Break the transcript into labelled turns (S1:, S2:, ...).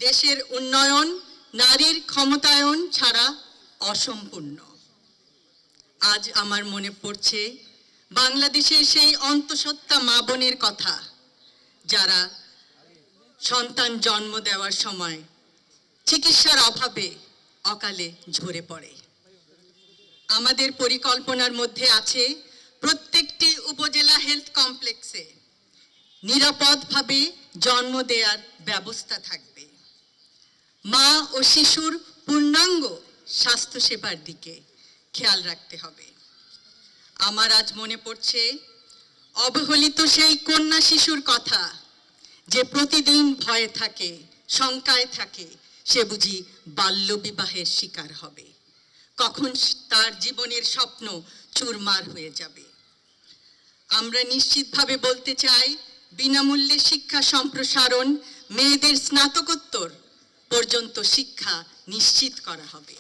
S1: দেশের উন্নয়ন নারীর ক্ষমতায়ন ছাড়া অসম্পূর্ণ। আজ আমার মনে পড়ছে বাংলাদেশের সেই অন্তঃসত্ত্বা মা বোনের কথা, যারা সন্তান জন্ম দেওয়ার সময় চিকিৎসার অভাবে অকালে ঝরে পড়ে। আমাদের পরিকল্পনার মধ্যে আছে প্রত্যেকটি উপজেলা হেলথ কমপ্লেক্সে নিরাপদভাবে জন্ম দেওয়ার ব্যবস্থা থাকবে। মা ও শিশুর পূর্ণাঙ্গ স্বাস্থ্যসেবার দিকে খেয়াল রাখতে হবে। আমার আজ মনে পড়ছে অবহেলিত সেই কন্যা শিশুর কথা, যে প্রতিদিন ভয়ে থাকে, শঙ্কায় থাকে, সে বুঝি বাল্যবিবাহের শিকার হবে, কখন তার জীবনের স্বপ্ন চুরমার হয়ে যাবে। আমরা নিশ্চিতভাবে বলতে চাই, বিনামূল্যে শিক্ষা সম্প্রসারণ, মেয়েদের স্নাতকোত্তর পর্যন্ত শিক্ষা নিশ্চিত করা হবে।